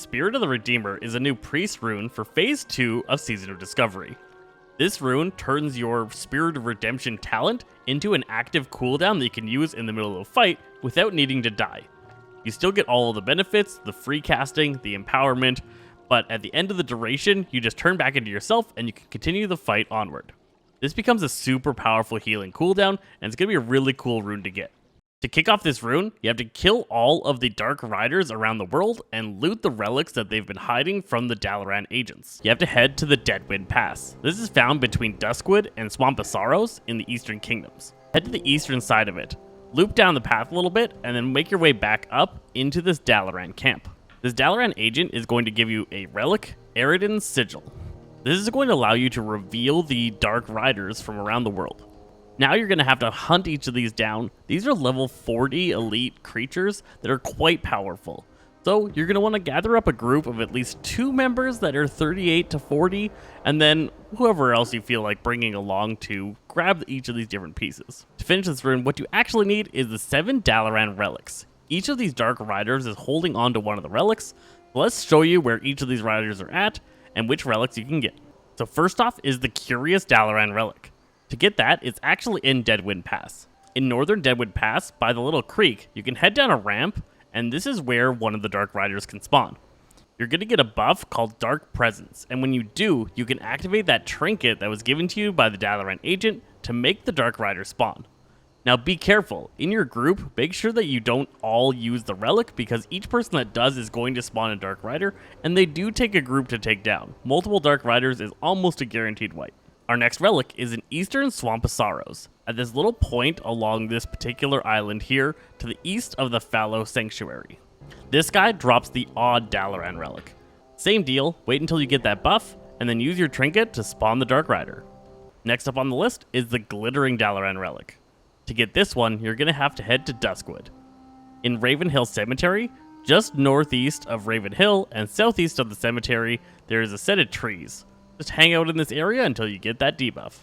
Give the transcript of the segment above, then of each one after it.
Spirit of the Redeemer is a new priest rune for Phase 2 of Season of Discovery. This rune turns your Spirit of Redemption talent into an active cooldown that you can use in the middle of a fight without needing to die. You still get all of the benefits, the free casting, the empowerment, but at the end of the duration, you just turn back into yourself and you can continue the fight onward. This becomes a super powerful healing cooldown, and it's going to be a really cool rune to get. To kick off this rune, you have to kill all of the Dark Riders around the world and loot the relics that they've been hiding from the Dalaran agents. You have to head to the Deadwind Pass. This is found between Duskwood and Swamp of Sorrows in the Eastern Kingdoms. Head to the eastern side of it, loop down the path a little bit, and then make your way back up into this Dalaran camp. This Dalaran agent is going to give you a relic, Arathis Sigil. This is going to allow you to reveal the Dark Riders from around the world. Now you're going to have to hunt each of these down. These are level 40 elite creatures that are quite powerful. So you're going to want to gather up a group of at least 2 members that are 38 to 40, and then whoever else you feel like bringing along to grab each of these different pieces. To finish this rune, what you actually need is the 7 Dalaran relics. Each of these Dark Riders is holding on to one of the relics. So let's show you where each of these riders are at and which relics you can get. So first off is the Curious Dalaran relic. To get that, it's actually in Deadwind Pass. In northern Deadwind Pass, by the little creek, you can head down a ramp, and this is where one of the Dark Riders can spawn. You're going to get a buff called Dark Presence, and when you do, you can activate that trinket that was given to you by the Dalaran agent to make the Dark Rider spawn. Now be careful, in your group, make sure that you don't all use the relic, because each person that does is going to spawn a Dark Rider, and they do take a group to take down. Multiple Dark Riders is almost a guaranteed wipe. Our next relic is in Eastern Swamp of Sorrows, at this little point along this particular island here to the east of the Fallow Sanctuary. This guy drops the Odd Dalaran relic. Same deal, wait until you get that buff, and then use your trinket to spawn the Dark Rider. Next up on the list is the Glimmering Dalaran relic. To get this one, you're going to have to head to Duskwood. In Ravenhill Cemetery, just northeast of Ravenhill and southeast of the cemetery, there is a set of trees. Just hang out in this area until you get that debuff.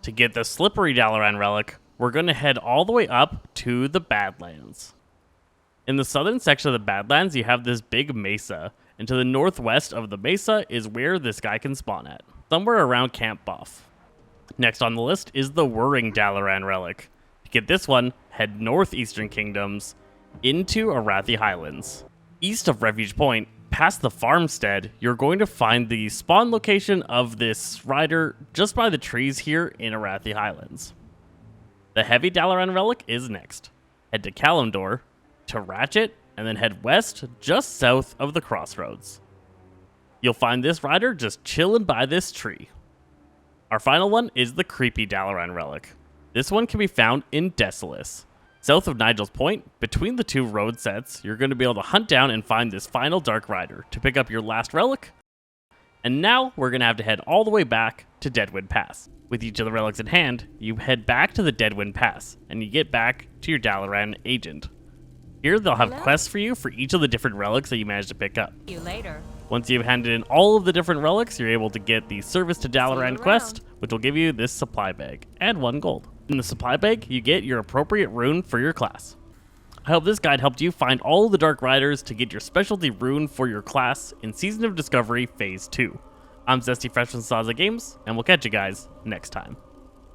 To get the Slippery Dalaran relic, we're going to head all the way up to the Badlands. In the southern section of the Badlands, you have this big mesa, and to the northwest of the mesa is where this guy can spawn at, somewhere around Camp Buff. Next on the list is the Whirrling Dalaran relic. To get this one, head northeastern kingdoms into Arathi Highlands. East of Refuge Point, past the farmstead, you're going to find the spawn location of this rider just by the trees here in Arathi Highlands. The Heavy Dalaran relic is next. Head to Kalimdor, to Ratchet, and then head west just south of the crossroads. You'll find this rider just chilling by this tree. Our final one is the Creepy Dalaran relic. This one can be found in Desolace. South of Nigel's Point, between the 2 road sets, you're going to be able to hunt down and find this final Dark Rider to pick up your last relic. And now we're going to have to head all the way back to Deadwind Pass. With each of the relics in hand, you head back to the Deadwind Pass, and you get back to your Dalaran agent. Here they'll have quests for you for each of the different relics that you managed to pick up. See you later. Once you've handed in all of the different relics, you're able to get the Service to Dalaran quest, which will give you this supply bag, and 1 gold. In the supply bag, you get your appropriate rune for your class. I hope this guide helped you find all of the Dark Riders to get your specialty rune for your class in Season of Discovery Phase 2. I'm Zesty Fresh from Saza Games, and we'll catch you guys next time.